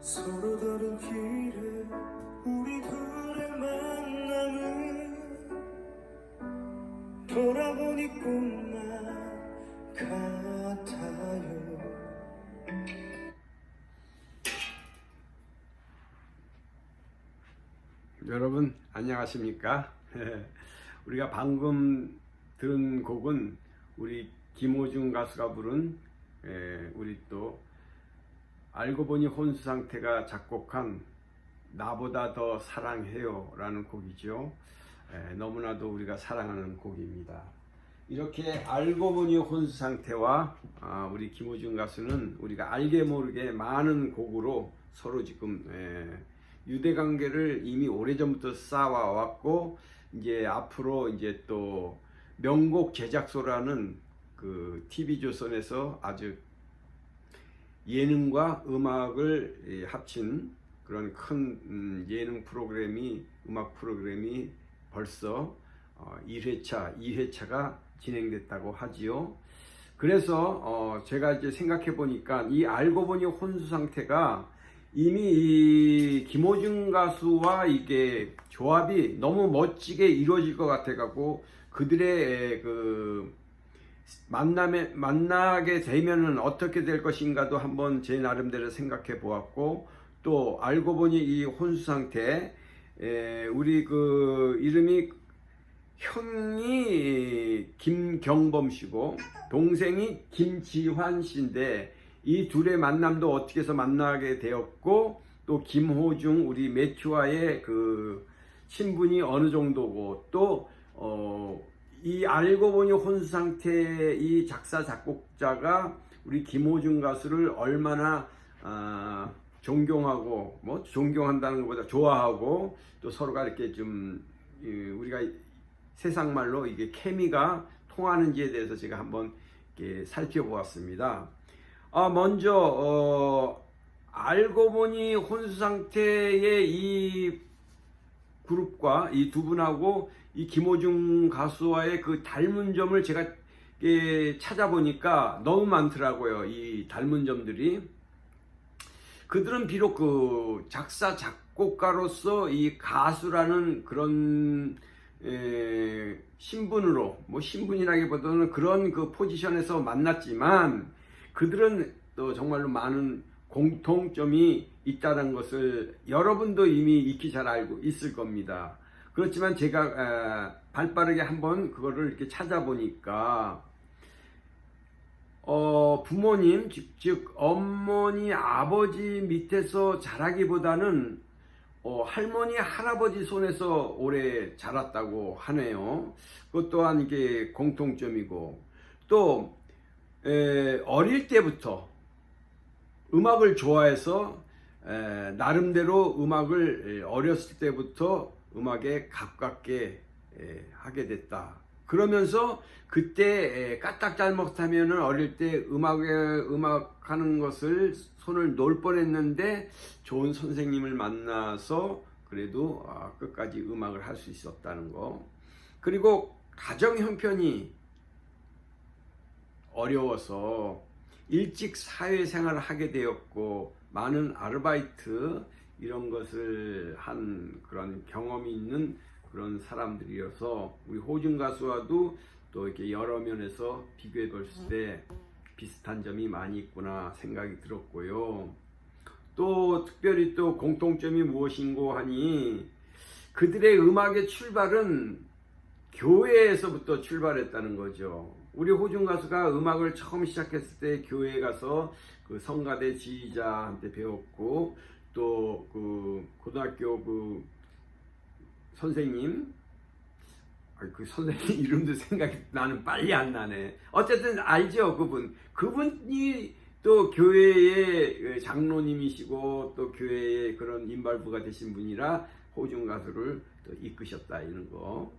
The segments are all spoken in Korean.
서로 다른 길에 우리 둘의 만남을 돌아보니 꿈만 같아요. 여러분 안녕하십니까? 우리가 방금 들은 곡은 우리 김호중 가수가 부른 우리 또 알고 보니 혼수상태가 작곡한 나보다 더 사랑해요 라는 곡이죠. 너무나도 우리가 사랑하는 곡입니다. 이렇게 알고 보니 혼수상태와 우리 김호중 가수는 우리가 알게 모르게 많은 곡으로 서로 지금 유대관계를 이미 오래전부터 쌓아왔고, 이제 앞으로 이제 또 명곡 제작소라는 그 TV조선에서 아주 예능과 음악을 합친 그런 큰 예능 프로그램이, 음악 프로그램이 벌써 1회차, 2회차가 진행됐다고 하지요. 그래서 제가 이제 생각해 보니까 이 알고 보니 혼수 상태가 이미 이 김호중 가수와 이게 조합이 너무 멋지게 이루어질 것 같아 갖고 그들의 그 만나게 되면은 어떻게 될 것인가도 한번 제 나름대로 생각해 보았고, 또 알고 보니 이 혼수 상태 우리 그 이름이 형이 김경범 씨고 동생이 김지환 씨인데, 이 둘의 만남도 어떻게 해서 만나게 되었고, 또 김호중 우리 매튜와의 그 친분이 어느 정도고, 또 이 알고 보니 혼수 상태 이 작사 작곡자가 우리 김호중 가수를 얼마나 존경하고, 뭐 존경한다는 것보다 좋아하고, 또 서로가 이렇게 좀 우리가 세상 말로 이게 케미가 통하는지에 대해서 제가 한번 이렇게 살펴보았습니다. 먼저 알고 보니 혼수 상태의 이 그룹과 이 두 분하고 이 김호중 가수와의 그 닮은 점을 제가 찾아보니까 너무 많더라고요. 이 닮은 점들이. 그들은 비록 그 작사 작곡가로서 이 가수라는 그런 신분으로, 뭐 신분이라기보다는 그런 그 포지션에서 만났지만, 그들은 또 정말로 많은 공통점이 있다는 것을 여러분도 이미 익히 잘 알고 있을 겁니다. 그렇지만 제가 발빠르게 한번 그거를 이렇게 찾아보니까 부모님, 즉 어머니, 아버지 밑에서 자라기보다는 할머니, 할아버지 손에서 오래 자랐다고 하네요. 그것 또한 이게 공통점이고, 또 어릴 때부터 음악을 좋아해서 나름대로 음악을 어렸을 때부터 음악에 가깝게 하게 됐다. 그러면서 그때 까딱 잘못하면은 어릴 때 음악하는 것을 손을 놓을 뻔했는데 좋은 선생님을 만나서 그래도 끝까지 음악을 할 수 있었다는 거. 그리고 가정 형편이 어려워서 일찍 사회생활을 하게 되었고, 많은 아르바이트 이런 것을 한 그런 경험이 있는 그런 사람들이어서 우리 호중 가수와도 또 이렇게 여러 면에서 비교해 볼 때 비슷한 점이 많이 있구나 생각이 들었고요. 또 특별히 또 공통점이 무엇인고 하니, 그들의 음악의 출발은 교회에서부터 출발했다는 거죠. 우리 호중 가수가 음악을 처음 시작했을 때 교회에 가서 그 성가대 지휘자한테 배웠고, 또 그 고등학교 그 선생님, 그 선생님 이름도 생각이 나는 빨리 안 나네. 어쨌든 알죠, 그분이 또 교회의 장로님이시고 또 교회의 그런 인발부가 되신 분이라 호중 가수를 또 이끄셨다 이런 거.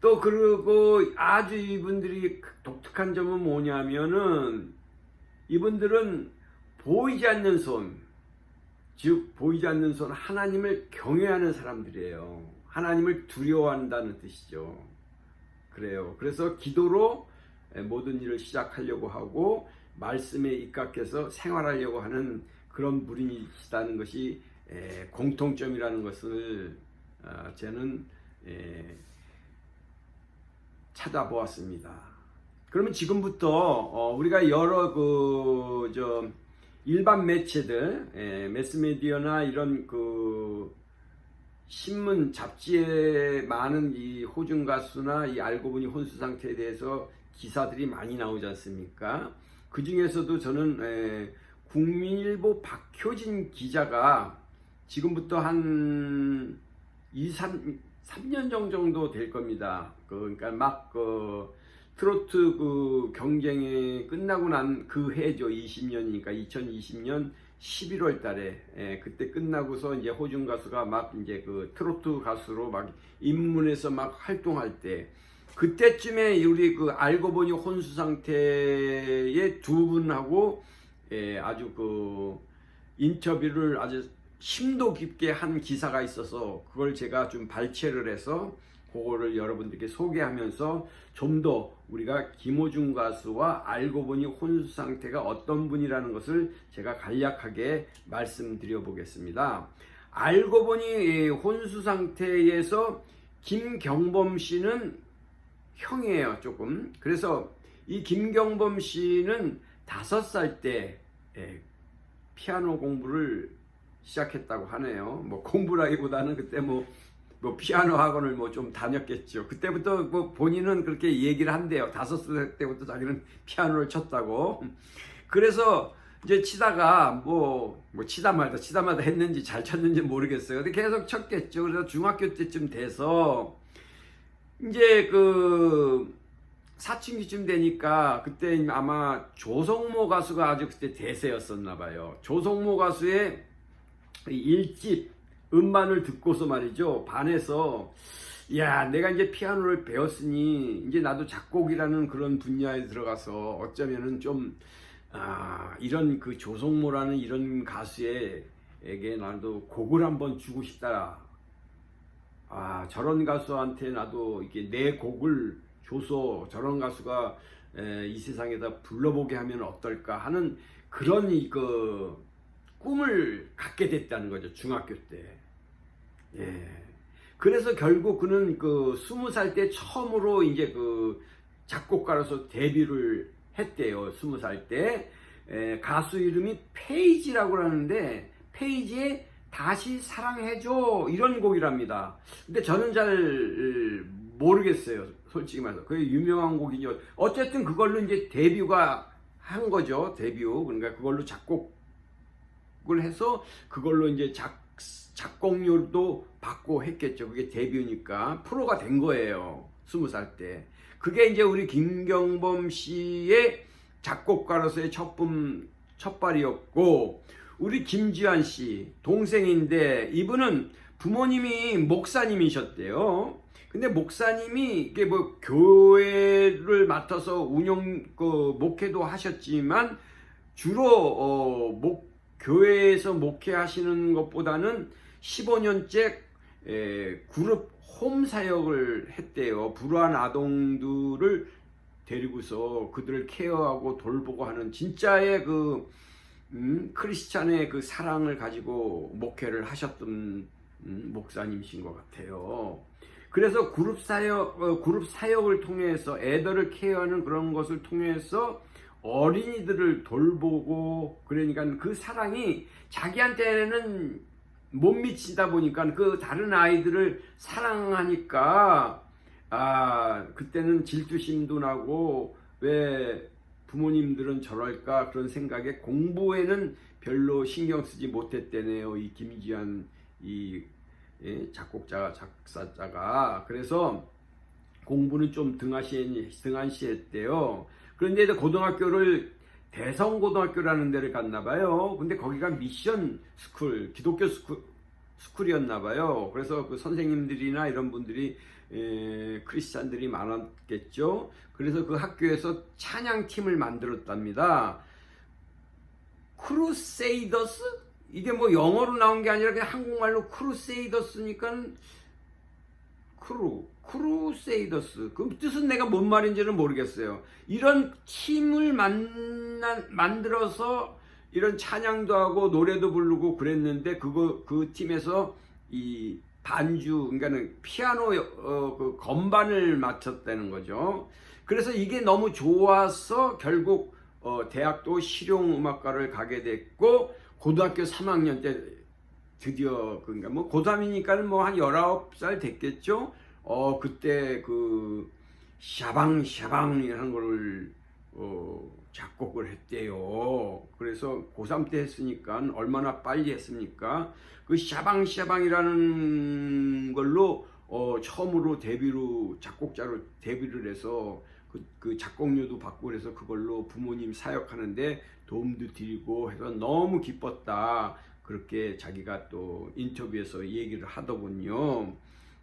또 그리고 아주 이분들이 독특한 점은 뭐냐면은, 이분들은 보이지 않는 손, 즉 보이지 않는 손, 하나님을 경외하는 사람들이에요. 하나님을 두려워한다는 뜻이죠. 그래요. 그래서 기도로 모든 일을 시작하려고 하고 말씀에 입각해서 생활하려고 하는 그런 분이시다는 것이 공통점이라는 것을 저는 찾아보았습니다. 그러면 지금부터 우리가 여러 일반 매체들, 매스미디어나 이런 신문, 잡지에 많은 이 호중 가수나 이 알고 보니 혼수 상태에 대해서 기사들이 많이 나오지 않습니까? 그 중에서도 저는 국민일보 박효진 기자가 지금부터 한 3년 정도 될 겁니다. 그러니까 막 트로트 경쟁이 끝나고 난 그 해죠. 20년이니까 2020년 11월 달에 그때 끝나고서 이제 호중 가수가 막 이제 트로트 가수로 막 입문해서 막 활동할 때, 그때쯤에 우리 알고 보니 혼수 상태의 두 분하고 아주 인터뷰를 아주 심도 깊게 한 기사가 있어서 그걸 제가 좀 발췌를 해서 그거를 여러분들께 소개하면서 좀 더 우리가 김호중 가수와 알고 보니 혼수 상태가 어떤 분이라는 것을 제가 간략하게 말씀드려 보겠습니다. 알고 보니 혼수 상태에서 김경범 씨는 형이에요, 조금. 그래서 이 김경범 씨는 5살 때 피아노 공부를 시작했다고 하네요. 뭐 공부라기보다는 그때 뭐 피아노 학원을 좀 다녔겠죠. 그때부터 본인은 그렇게 얘기를 한대요. 5살 때부터 자기는 피아노를 쳤다고. 그래서 이제 치다가 치다 말다 했는지 잘 쳤는지 모르겠어요. 근데 계속 쳤겠죠. 그래서 중학교 때쯤 돼서 이제 사춘기쯤 되니까 그때 아마 조성모 가수가 아주 그때 대세였었나 봐요. 조성모 가수의 1집 음반을 듣고서 말이죠, 반해서 야, 내가 이제 피아노를 배웠으니 이제 나도 작곡이라는 그런 분야에 들어가서 어쩌면은 좀 이런 조성모라는 이런 가수에게 나도 곡을 한번 주고 싶다. 저런 가수한테 나도 이게 내 곡을 줘서 저런 가수가 이 세상에다 불러보게 하면 어떨까 하는 그런 꿈을 갖게 됐다는 거죠, 중학교 때. 그래서 결국 그는 20살 때 처음으로 이제 작곡가로서 데뷔를 했대요. 20살 때. 가수 이름이 페이지라고 하는데, 페이지의 다시 사랑해줘, 이런 곡이랍니다. 근데 저는 잘 모르겠어요, 솔직히 말해서. 그게 유명한 곡이죠. 어쨌든 그걸로 이제 데뷔가 한 거죠, 데뷔. 그러니까 그걸로 작곡을 해서 그걸로 이제 작곡료도 받고 했겠죠. 그게 데뷔니까 프로가 된 거예요, 20살 때. 그게 이제 우리 김경범 씨의 작곡가로서의 첫발이었고, 우리 김지환 씨 동생인데 이분은 부모님이 목사님이셨대요. 근데 목사님이 이게 교회를 맡아서 목회도 하셨지만 주로 교회에서 목회하시는 것보다는 15년째 그룹 홈 사역을 했대요. 불우한 아동들을 데리고서 그들을 케어하고 돌보고 하는 진짜의 크리스찬의 사랑을 가지고 목회를 하셨던 목사님이신 것 같아요. 그래서 그룹 사역을 통해서 애들을 케어하는 그런 것을 통해서 어린이들을 돌보고, 그러니까 그 사랑이 자기한테는 못 미치다 보니까 다른 아이들을 사랑하니까 그때는 질투심도 나고 왜 부모님들은 저럴까 그런 생각에 공부에는 별로 신경 쓰지 못했대네요, 이 김지한 이 작사자가. 그래서 공부는 좀 등한시했대요. 그런데 이제 고등학교를 대성고등학교라는 데를 갔나 봐요. 근데 거기가 미션 스쿨, 기독교 스쿨이었나 봐요. 그래서 선생님들이나 이런 분들이 크리스찬들이 많았겠죠. 그래서 그 학교에서 찬양팀을 만들었답니다. 크루세이더스? 이게 영어로 나온 게 아니라 그냥 한국말로 크루세이더스니까 크루세이더스. 그 뜻은 내가 뭔 말인지는 모르겠어요. 이런 팀을 만들어서 이런 찬양도 하고 노래도 부르고 그랬는데 그 팀에서 이 반주, 그러니까는 피아노 그 건반을 맡았다는 거죠. 그래서 이게 너무 좋아서 결국 대학도 실용음악과를 가게 됐고, 고등학교 3학년 때 드디어, 그러니까 뭐 고3이니까는 뭐 한 19살 됐겠죠. 그때 그 샤방샤방이라는 거를 작곡을 했대요. 그래서 고3 때 했으니까 얼마나 빨리 했습니까? 그 샤방샤방이라는 걸로 처음으로 작곡자로 데뷔를 해서 그 작곡료도 받고 그래서 그걸로 부모님 사역하는데 도움도 드리고 해서 너무 기뻤다. 그렇게 자기가 또 인터뷰에서 얘기를 하더군요.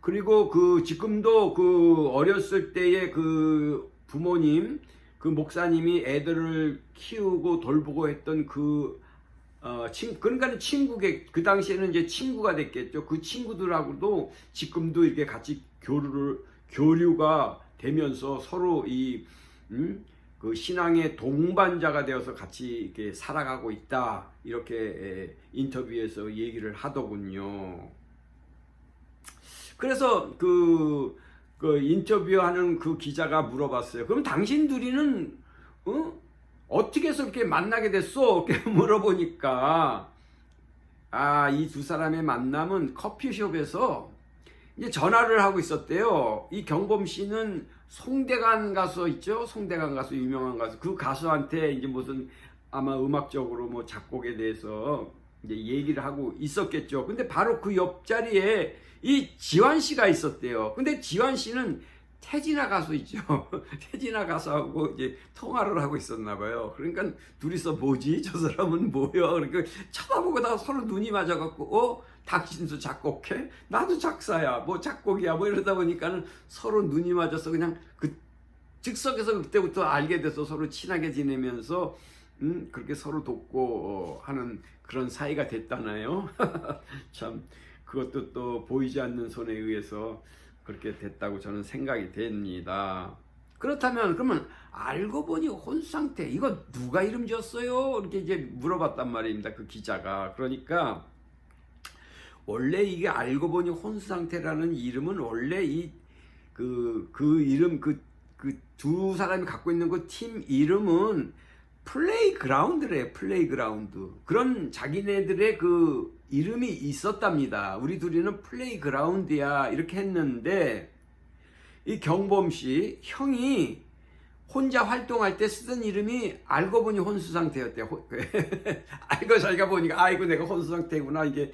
그리고 지금도 어렸을 때의 그 부모님, 그 목사님이 애들을 키우고 돌보고 했던 그러니까 그 당시에는 이제 친구가 됐겠죠. 그 친구들하고도 지금도 이렇게 같이 교류가 되면서 서로 그 신앙의 동반자가 되어서 같이 이렇게 살아가고 있다. 이렇게 인터뷰에서 얘기를 하더군요. 그래서 그 인터뷰하는 그 기자가 물어봤어요. 그럼 당신들이는 어떻게 해서 이렇게 만나게 됐어? 이렇게 물어보니까 이 두 사람의 만남은 커피숍에서 이제 전화를 하고 있었대요. 이 경범 씨는 송대관 가수 있죠? 송대관 가수, 유명한 가수. 그 가수한테 이제 무슨 아마 음악적으로 뭐 작곡에 대해서 이제 얘기를 하고 있었겠죠. 근데 바로 그 옆자리에 이 지환 씨가 있었대요. 근데 지환 씨는 태진아 가수 있죠. 태진아 가수하고 이제 통화를 하고 있었나 봐요. 그러니까 둘이서 뭐지? 저 사람은 뭐야? 그러니까 쳐다보고 서로 눈이 맞아갖고 당신도 작곡해? 나도 작사야. 뭐 작곡이야. 뭐 이러다 보니까는 서로 눈이 맞아서 그냥 그 즉석에서 그때부터 알게 돼서 서로 친하게 지내면서 그렇게 서로 돕고 하는 그런 사이가 됐다나요? 참 그것도 또 보이지 않는 손에 의해서 그렇게 됐다고 저는 생각이 됩니다. 그렇다면 그러면 알고 보니 혼수상태 이거 누가 이름 지었어요? 이렇게 이제 물어봤단 말입니다. 그 기자가. 그러니까 원래 이게 알고 보니 혼수상태라는 이름은 원래 그 이름 그 두 사람이 갖고 있는 그 팀 이름은 플레이그라운드래요. 플레이그라운드. 그런 자기네들의 그 이름이 있었답니다. 우리 둘이는 플레이그라운드야 이렇게 했는데 이 경범 씨 형이 혼자 활동할 때 쓰던 이름이 알고 보니 혼수상태였대요. 알고 자기가 보니까 아이고 내가 혼수상태구나 이게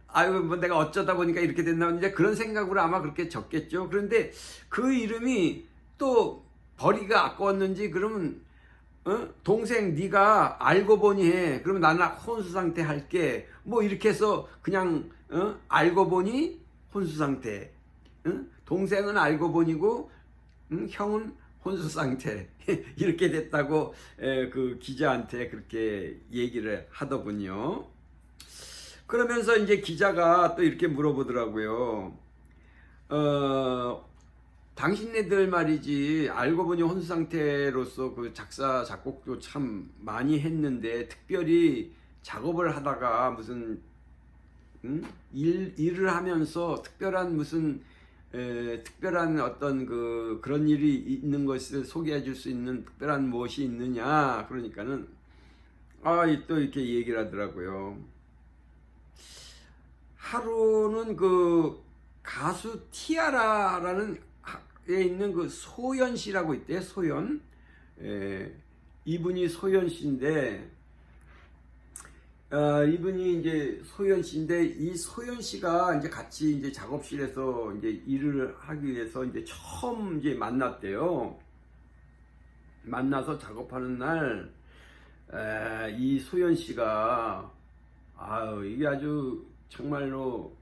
아이고 뭐 내가 어쩌다 보니까 이렇게 됐나 이제 그런 생각으로 아마 그렇게 적겠죠. 그런데 그 이름이 또 버리기가 아까웠는지 그러면 동생 네가 알고 보니 해. 그러면 나는 혼수상태 할게. 뭐 이렇게 해서 그냥 알고 보니 혼수상태. 동생은 알고 보니고 형은 혼수상태. 이렇게 됐다고 그 기자한테 그렇게 얘기를 하더군요. 그러면서 이제 기자가 또 이렇게 물어보더라고요. 당신네들 말이지 알고 보니 혼수상태로서 그 작사 작곡도 참 많이 했는데 특별히 작업을 하다가 무슨 일을 하면서 특별한 무슨 특별한 어떤 그런 일이 있는 것을 소개해 줄 수 있는 특별한 무엇이 있느냐 그러니까는 또 이렇게 얘기를 하더라고요. 하루는 그 가수 티아라라는 에 있는 그 소연 씨라고 있대요. 소연. 이분이 소연 씨인데, 이분이 이제 소연 씨인데, 이 소연 씨가 이제 같이 이제 작업실에서 이제 일을 하기 위해서 이제 처음 이제 만났대요. 만나서 작업하는 날, 이 소연 씨가, 이게 아주 정말로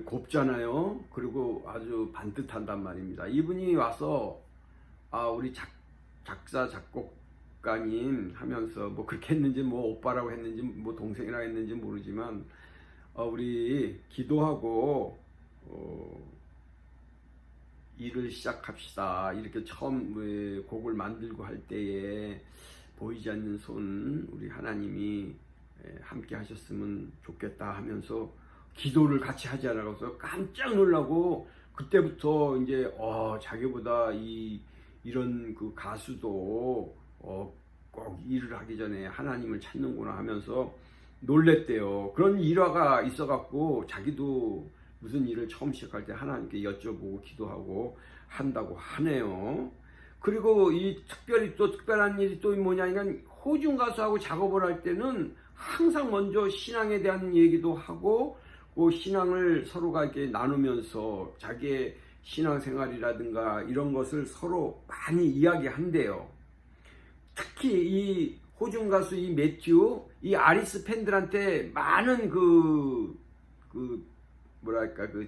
곱잖아요. 그리고 아주 반듯한단 말입니다. 이분이 와서 우리 작사 작곡가님 하면서 뭐 그렇게 했는지 뭐 오빠라고 했는지 뭐 동생이라고 했는지 모르지만 우리 기도하고 일을 시작합시다. 이렇게 처음 곡을 만들고 할 때에 보이지 않는 손 우리 하나님이 함께 하셨으면 좋겠다 하면서 기도를 같이 하자라고 해서 깜짝 놀라고 그때부터 이제 자기보다 이런 그 가수도 꼭 일을 하기 전에 하나님을 찾는구나 하면서 놀랬대요. 그런 일화가 있어갖고 자기도 무슨 일을 처음 시작할 때 하나님께 여쭤보고 기도하고 한다고 하네요. 그리고 이 특별히 또 특별한 일이 또 뭐냐면 호중 가수하고 작업을 할 때는 항상 먼저 신앙에 대한 얘기도 하고 그 신앙을 서로가 이렇게 나누면서 자기의 신앙생활이라든가 이런 것을 서로 많이 이야기한대요. 특히 이 호중 가수 이 매튜 이 아리스 팬들한테 많은 뭐랄까 그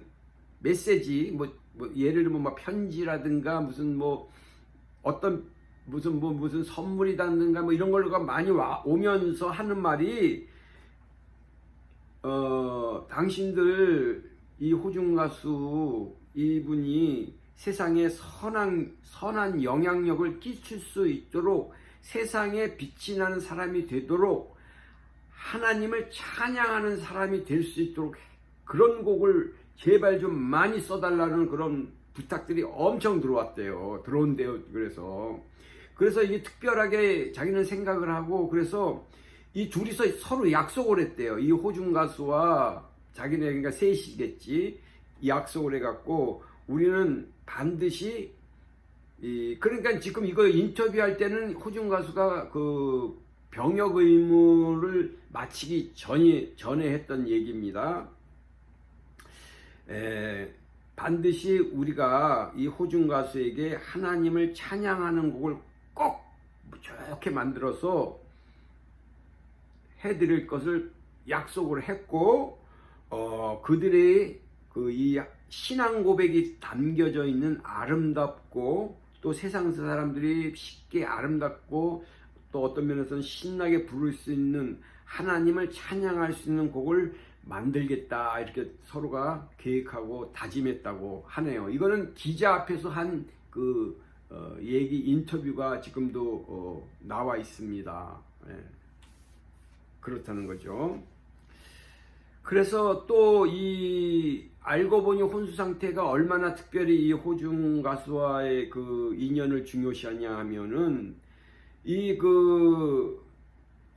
메시지 뭐 예를 들면 뭐 편지라든가 무슨 뭐 어떤 무슨 선물이라든가 뭐 이런 걸로가 많이 오면서 하는 말이 당신들 이 호중 가수 이분이 세상에 선한 영향력을 끼칠 수 있도록 세상에 빛이 나는 사람이 되도록 하나님을 찬양하는 사람이 될 수 있도록 그런 곡을 제발 좀 많이 써달라는 그런 부탁들이 엄청 들어온대요. 그래서 이게 특별하게 자기는 생각을 하고 그래서 이 둘이서 서로 약속을 했대요. 이 호중 가수와 자기네 그러니까 셋이겠지. 약속을 해갖고 우리는 반드시 그러니까 지금 이거 인터뷰할 때는 호중 가수가 그 병역 의무를 마치기 전에 했던 얘기입니다. 반드시 우리가 이 호중 가수에게 하나님을 찬양하는 곡을 꼭 좋게 만들어서 해드릴 것을 약속을 했고 그들의 이 신앙 고백이 담겨져 있는 아름답고 또 세상 사람들이 쉽게 아름답고 또 어떤 면에서는 신나게 부를 수 있는 하나님을 찬양할 수 있는 곡을 만들겠다 이렇게 서로가 계획하고 다짐했다고 하네요. 이거는 기자 앞에서 한 그 얘기 인터뷰가 지금도 나와 있습니다. 그렇다는 거죠. 그래서 또 이 알고 보니 혼수 상태가 얼마나 특별히 이 호중 가수와의 그 인연을 중요시하냐 하면은 이 그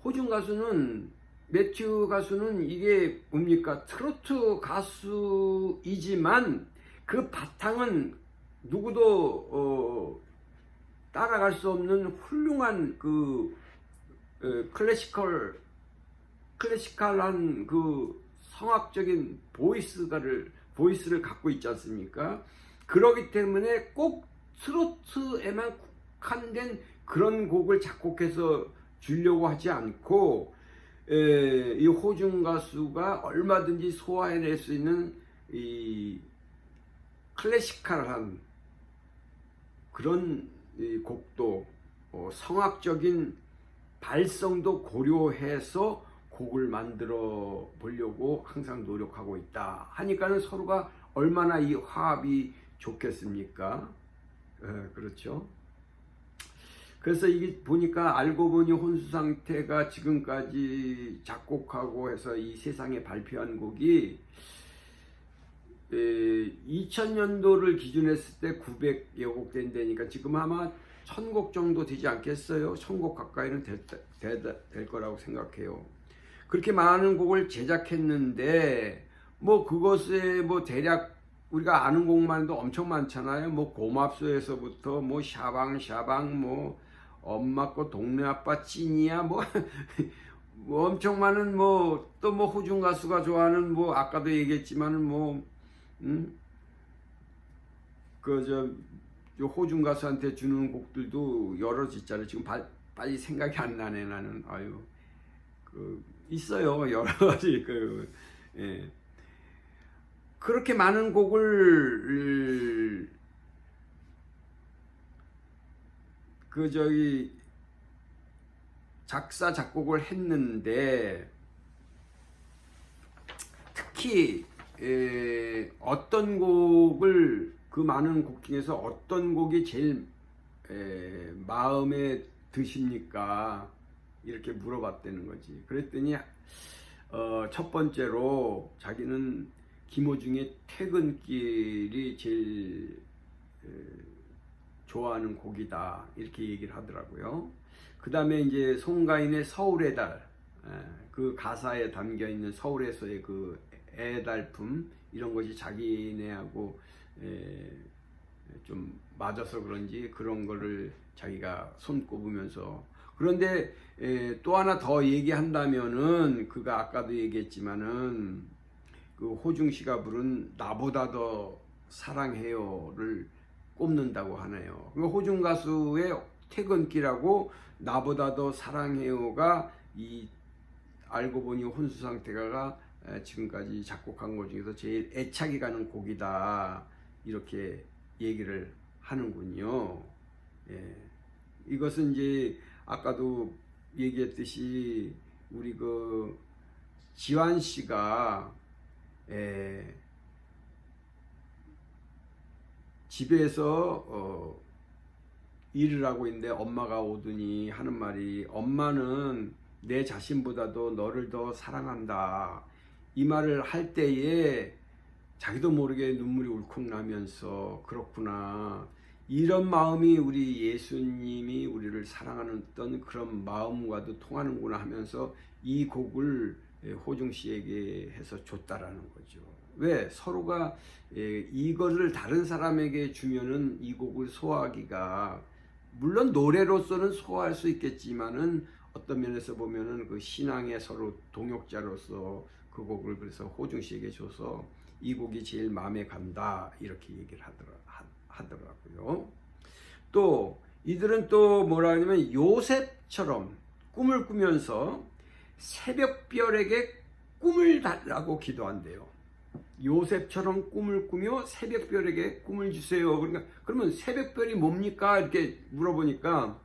호중 가수는 매튜 가수는 이게 뭡니까 트로트 가수이지만 그 바탕은 누구도 따라갈 수 없는 훌륭한 그 클래시컬한 그 성악적인 보이스를 갖고 있지 않습니까? 그러기 때문에 꼭 트로트에만 국한된 그런 곡을 작곡해서 주려고 하지 않고 이 호중 가수가 얼마든지 소화해낼 수 있는 이 클래시컬한 그런 곡도 성악적인 발성도 고려해서 곡을 만들어 보려고 항상 노력하고 있다 하니까는 서로가 얼마나 이 화합이 좋겠습니까? 그렇죠. 그래서 이게 보니까 알고 보니 혼수 상태가 지금까지 작곡하고 해서 이 세상에 발표한 곡이 2000년도를 기준했을 때 900여 곡 된다니까 지금 아마 1000곡 정도 되지 않겠어요? 1000곡 가까이는 될 거라고 생각해요. 그렇게 많은 곡을 제작했는데 뭐 그것에 뭐 대략 우리가 아는 곡만 해도 엄청 많잖아요. 뭐 고맙소에서부터 뭐 샤방샤방 뭐 엄마 거 동네 아빠 찐이야 뭐, 뭐 엄청 많은 뭐 또 뭐 호중 가수가 좋아하는 뭐 아까도 얘기했지만은 뭐 호중 가수한테 주는 곡들도 여러 있잖아요. 지금 빨리 생각이 안 나네 나는. 아유 있어요 여러 가지 그렇게 많은 곡을 작사 작곡을 했는데 특히 어떤 곡을 그 많은 곡 중에서 어떤 곡이 제일 마음에 드십니까? 이렇게 물어봤다는 거지. 그랬더니 첫 번째로 자기는 김호중의 퇴근길이 제일 좋아하는 곡이다 이렇게 얘기를 하더라고요. 그 다음에 이제 송가인의 서울의 달, 그 가사에 담겨 있는 서울에서의 그 애달품 이런 것이 자기네하고 좀 맞아서 그런지 그런 거를 자기가 손꼽으면서, 그런데 또 하나 더 얘기한다면은 그가 아까도 얘기했지만은 그 호중 씨가 부른 나보다 더 사랑해요를 꼽는다고 하네요. 그 호중 가수의 퇴근길하고 나보다 더 사랑해요가 이 알고 보니 혼수상태가가 지금까지 작곡한 것 중에서 제일 애착이 가는 곡이다 이렇게 얘기를 하는군요. 예. 이것은 이제 아까도 얘기했듯이 우리 그 지환 씨가 집에서 일을 하고 있는데 엄마가 오더니 하는 말이, 엄마는 내 자신보다도 너를 더 사랑한다. 이 말을 할 때에 자기도 모르게 눈물이 울컥 나면서, 그렇구나, 이런 마음이 우리 예수님이 우리를 사랑하는 어떤 그런 마음과도 통하는구나 하면서 이 곡을 호중 씨에게 해서 줬다라는 거죠. 왜? 서로가 이거를 다른 사람에게 주면은 이 곡을 소화하기가, 물론 노래로서는 소화할 수 있겠지만은 어떤 면에서 보면은 그 신앙의 서로 동역자로서 그 곡을 그래서 호중 씨에게 줘서 이 곡이 제일 마음에 간다 이렇게 얘기를 하더라고요. 또 이들은 또 뭐라 하냐면 요셉처럼 꿈을 꾸면서 새벽별에게 꿈을 달라고 기도한대요. 요셉처럼 꿈을 꾸며 새벽별에게 꿈을 주세요. 그러니까 그러면 새벽별이 뭡니까? 이렇게 물어보니까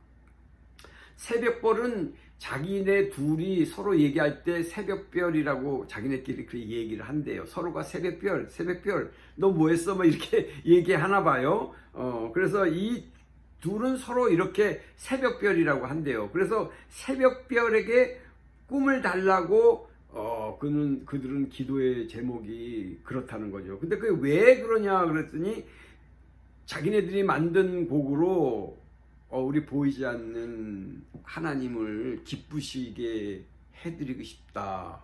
새벽별은 자기네 둘이 서로 얘기할 때 새벽별이라고 자기네끼리 그렇게 얘기를 한대요. 서로가 새벽별 너 뭐 했어? 뭐 이렇게 얘기하나 봐요. 그래서 이 둘은 서로 이렇게 새벽별이라고 한대요. 그래서 새벽별에게 꿈을 달라고 그들은 기도의 제목이 그렇다는 거죠. 근데 그게 왜 그러냐 그랬더니 자기네들이 만든 곡으로 우리 보이지 않는 하나님을 기쁘시게 해드리고 싶다.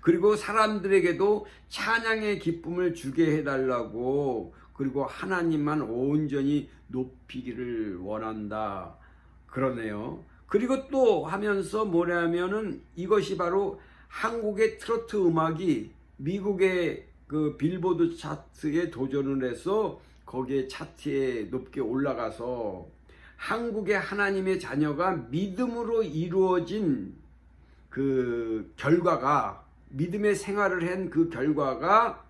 그리고 사람들에게도 찬양의 기쁨을 주게 해달라고, 그리고 하나님만 온전히 높이기를 원한다. 그러네요. 그리고 또 하면서 뭐냐면은 이것이 바로 한국의 트로트 음악이 미국의 그 빌보드 차트에 도전을 해서 거기에 차트에 높게 올라가서 한국의 하나님의 자녀가 믿음으로 이루어진 그 결과가, 믿음의 생활을 한 그 결과가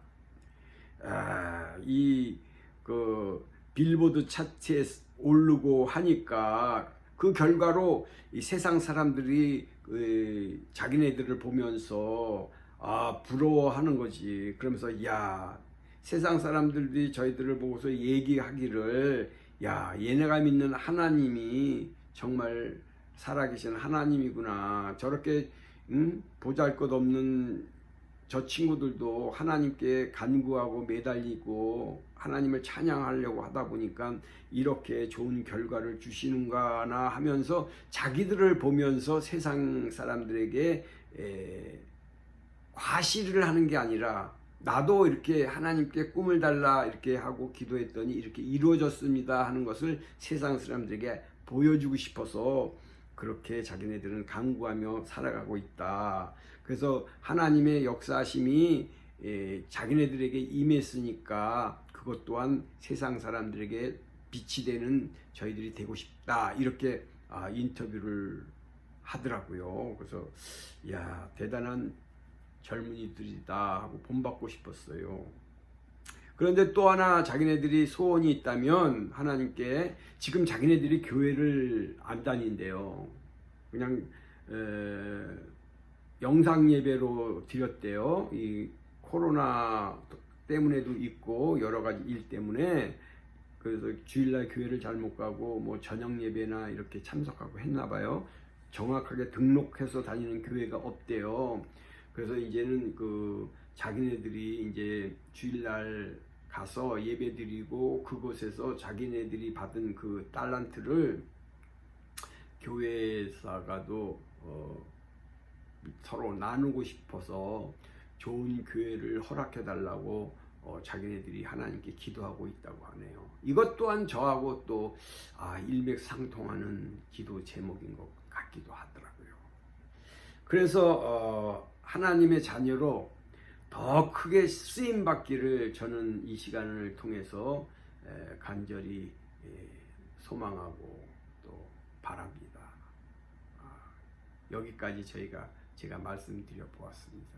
이 그 빌보드 차트에 오르고 하니까 그 결과로 이 세상 사람들이 자기네들을 보면서 부러워하는 거지. 그러면서 야, 세상 사람들이 저희들을 보고서 얘기하기를, 야, 얘네가 믿는 하나님이 정말 살아계신 하나님이구나. 저렇게 보잘것없는 저 친구들도 하나님께 간구하고 매달리고 하나님을 찬양하려고 하다 보니까 이렇게 좋은 결과를 주시는가나 하면서 자기들을 보면서 세상 사람들에게 과시를 하는 게 아니라, 나도 이렇게 하나님께 꿈을 달라 이렇게 하고 기도했더니 이렇게 이루어졌습니다 하는 것을 세상 사람들에게 보여주고 싶어서 그렇게 자기네들은 간구하며 살아가고 있다. 그래서 하나님의 역사하심이 자기네들에게 임했으니까 그것 또한 세상 사람들에게 빛이 되는 저희들이 되고 싶다. 이렇게 인터뷰를 하더라고요. 그래서 야, 대단한 젊은이들이다 하고 본받고 싶었어요. 그런데 또 하나 자기네들이 소원이 있다면 하나님께, 지금 자기네들이 교회를 안 다닌대요. 그냥 영상 예배로 드렸대요. 이 코로나 때문에도 있고 여러 가지 일 때문에 그래서 주일날 교회를 잘 못 가고 뭐 저녁 예배나 이렇게 참석하고 했나 봐요. 정확하게 등록해서 다니는 교회가 없대요. 그래서 이제는 그 자기네들이 이제 주일날 가서 예배드리고 그곳에서 자기네들이 받은 그 달란트를 교회사가도 서로 나누고 싶어서 좋은 교회를 허락해 달라고 자기네들이 하나님께 기도하고 있다고 하네요. 이것 또한 저하고 또 일맥상통하는 기도 제목인 것 같기도 하더라고요. 그래서 하나님의 자녀로 더 크게 쓰임 받기를 저는 이 시간을 통해서 간절히 소망하고 또 바랍니다. 여기까지 제가 말씀드려 보았습니다.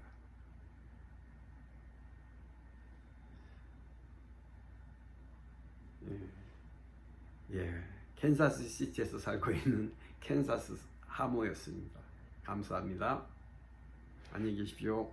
캔사스 시티에서 살고 있는 캔사스 하모였습니다. 감사합니다. 안녕히 계십시오.